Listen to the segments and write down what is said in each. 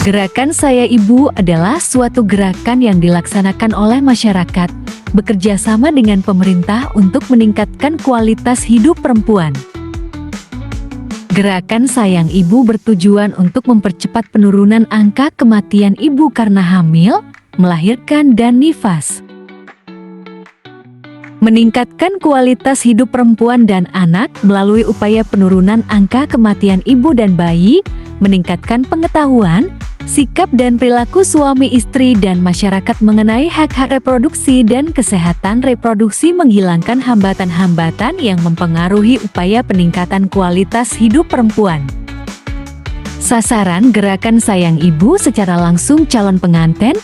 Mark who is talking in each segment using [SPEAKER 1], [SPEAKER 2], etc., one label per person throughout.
[SPEAKER 1] Gerakan Saya Ibu adalah suatu gerakan yang dilaksanakan oleh masyarakat, bekerja sama dengan pemerintah untuk meningkatkan kualitas hidup perempuan. Gerakan Sayang Ibu bertujuan untuk mempercepat penurunan angka kematian ibu karena hamil, melahirkan, dan nifas. Meningkatkan kualitas hidup perempuan dan anak melalui upaya penurunan angka kematian ibu dan bayi, meningkatkan pengetahuan, sikap dan perilaku suami istri dan masyarakat mengenai hak-hak reproduksi dan kesehatan reproduksi, menghilangkan hambatan-hambatan yang mempengaruhi upaya peningkatan kualitas hidup perempuan. Sasaran gerakan Sayang Ibu secara langsung calon pengantin,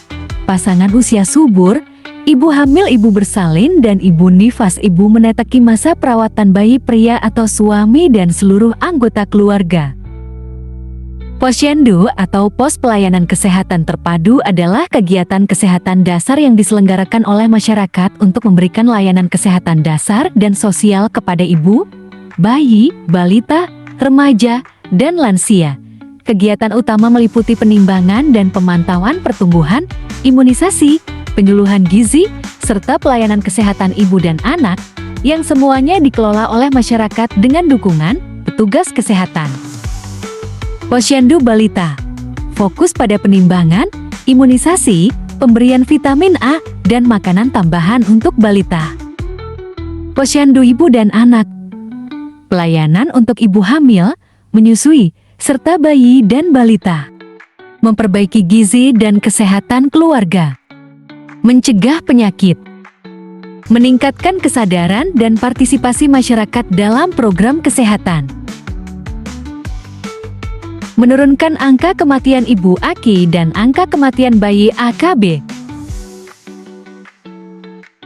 [SPEAKER 1] pasangan usia subur, ibu hamil, ibu bersalin, dan ibu nifas, ibu menetaki masa perawatan bayi pria atau suami dan seluruh anggota keluarga. Posyandu atau Pos Pelayanan Kesehatan Terpadu adalah kegiatan kesehatan dasar yang diselenggarakan oleh masyarakat untuk memberikan layanan kesehatan dasar dan sosial kepada ibu, bayi, balita, remaja, dan lansia. Kegiatan utama meliputi penimbangan dan pemantauan pertumbuhan, imunisasi, penyuluhan gizi, serta pelayanan kesehatan ibu dan anak, yang semuanya dikelola oleh masyarakat dengan dukungan petugas kesehatan. Posyandu Balita fokus pada penimbangan, imunisasi, pemberian vitamin A, dan makanan tambahan untuk balita. Posyandu Ibu dan Anak pelayanan untuk ibu hamil, menyusui, serta bayi dan balita. Memperbaiki gizi dan kesehatan keluarga. Mencegah penyakit. Meningkatkan kesadaran dan partisipasi masyarakat dalam program kesehatan. Menurunkan angka kematian ibu AKI dan angka kematian bayi AKB.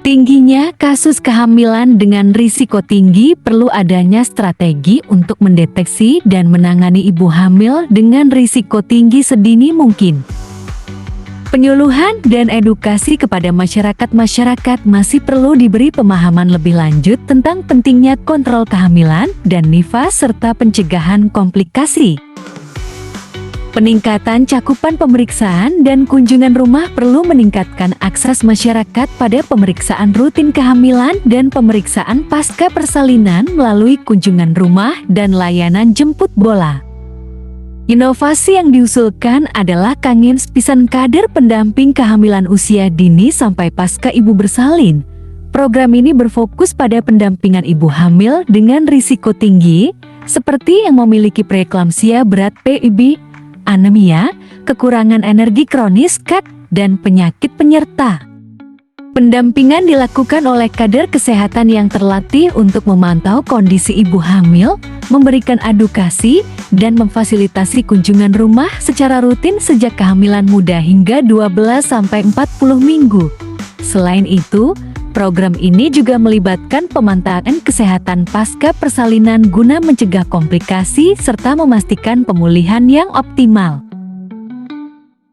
[SPEAKER 1] Tingginya kasus kehamilan dengan risiko tinggi, perlu adanya strategi untuk mendeteksi dan menangani ibu hamil dengan risiko tinggi sedini mungkin. Penyuluhan dan edukasi kepada masyarakat masih perlu diberi pemahaman lebih lanjut tentang pentingnya kontrol kehamilan dan nifas serta pencegahan komplikasi. Peningkatan cakupan pemeriksaan dan kunjungan rumah, perlu meningkatkan akses masyarakat pada pemeriksaan rutin kehamilan dan pemeriksaan pasca persalinan melalui kunjungan rumah dan layanan jemput bola. Inovasi yang diusulkan adalah Kangin Spisan Kader Pendamping Kehamilan Usia Dini sampai Pasca Ibu Bersalin. Program ini berfokus pada pendampingan ibu hamil dengan risiko tinggi, seperti yang memiliki preeklamsia berat PIB, anemia, kekurangan energi kronis (KET), dan penyakit penyerta. Pendampingan dilakukan oleh kader kesehatan yang terlatih untuk memantau kondisi ibu hamil, memberikan edukasi, dan memfasilitasi kunjungan rumah secara rutin sejak kehamilan muda hingga 12-40 minggu. Selain itu, program ini juga melibatkan pemantauan kesehatan pasca persalinan guna mencegah komplikasi serta memastikan pemulihan yang optimal.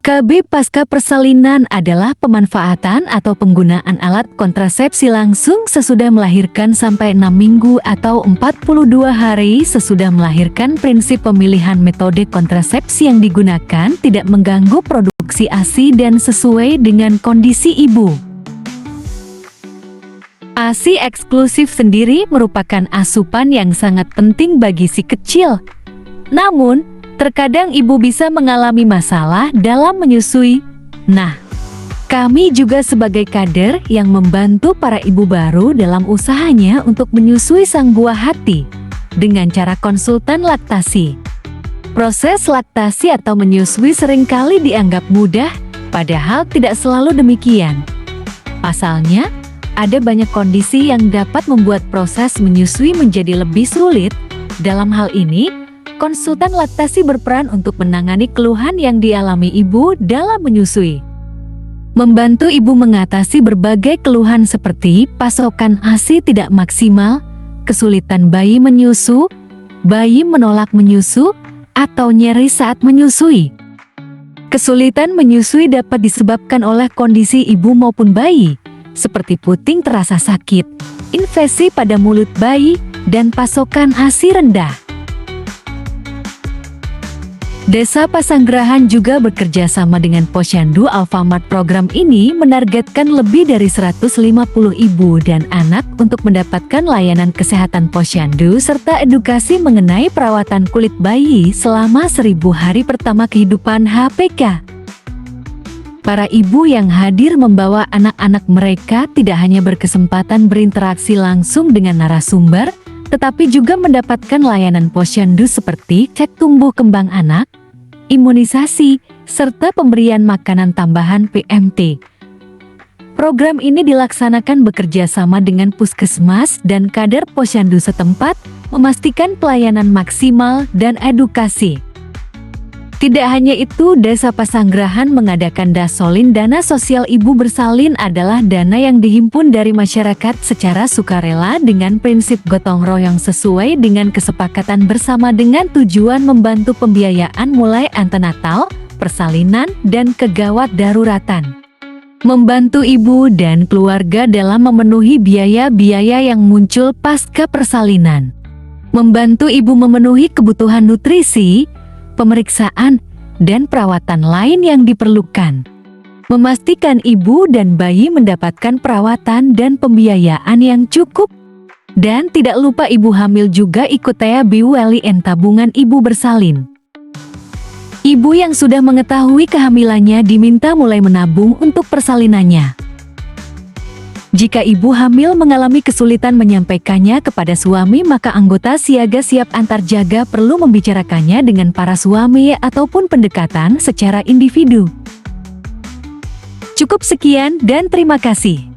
[SPEAKER 1] KB pasca persalinan adalah pemanfaatan atau penggunaan alat kontrasepsi langsung sesudah melahirkan sampai 6 minggu atau 42 hari sesudah melahirkan. Prinsip pemilihan metode kontrasepsi yang digunakan tidak mengganggu produksi ASI dan sesuai dengan kondisi ibu. ASI eksklusif sendiri merupakan asupan yang sangat penting bagi si kecil. Namun, terkadang ibu bisa mengalami masalah dalam menyusui. Nah, kami juga sebagai kader yang membantu para ibu baru dalam usahanya untuk menyusui sang buah hati dengan cara konsultan laktasi. Proses laktasi atau menyusui seringkali dianggap mudah, padahal tidak selalu demikian. Pasalnya, ada banyak kondisi yang dapat membuat proses menyusui menjadi lebih sulit. Dalam hal ini, konsultan laktasi berperan untuk menangani keluhan yang dialami ibu dalam menyusui. Membantu ibu mengatasi berbagai keluhan seperti pasokan ASI tidak maksimal, kesulitan bayi menyusu, bayi menolak menyusu, atau nyeri saat menyusui. Kesulitan menyusui dapat disebabkan oleh kondisi ibu maupun bayi, seperti puting terasa sakit, infeksi pada mulut bayi, dan pasokan ASI rendah. Desa Pasanggerahan juga bekerja sama dengan Posyandu Alfamart. Program ini menargetkan lebih dari 150 ibu dan anak untuk mendapatkan layanan kesehatan posyandu serta edukasi mengenai perawatan kulit bayi selama 1000 hari pertama kehidupan HPK. Para ibu yang hadir membawa anak-anak mereka tidak hanya berkesempatan berinteraksi langsung dengan narasumber, tetapi juga mendapatkan layanan posyandu seperti cek tumbuh kembang anak, imunisasi, serta pemberian makanan tambahan PMT. Program ini dilaksanakan bekerja sama dengan puskesmas dan kader posyandu setempat, memastikan pelayanan maksimal dan edukasi. Tidak hanya itu, Desa Pasanggerahan mengadakan Dasolin. Dana sosial ibu bersalin adalah dana yang dihimpun dari masyarakat secara sukarela dengan prinsip gotong royong sesuai dengan kesepakatan bersama dengan tujuan membantu pembiayaan mulai antenatal, persalinan, dan kegawat daruratan. Membantu ibu dan keluarga dalam memenuhi biaya-biaya yang muncul pasca persalinan. Membantu ibu memenuhi kebutuhan nutrisi, pemeriksaan, dan perawatan lain yang diperlukan. Memastikan ibu dan bayi mendapatkan perawatan dan pembiayaan yang cukup. Dan tidak lupa ibu hamil juga ikut TABWLIN tabungan ibu bersalin. Ibu yang sudah mengetahui kehamilannya diminta mulai menabung untuk persalinannya. Jika ibu hamil mengalami kesulitan menyampaikannya kepada suami, maka anggota siaga siap antar jaga perlu membicarakannya dengan para suami ataupun pendekatan secara individu. Cukup sekian dan terima kasih.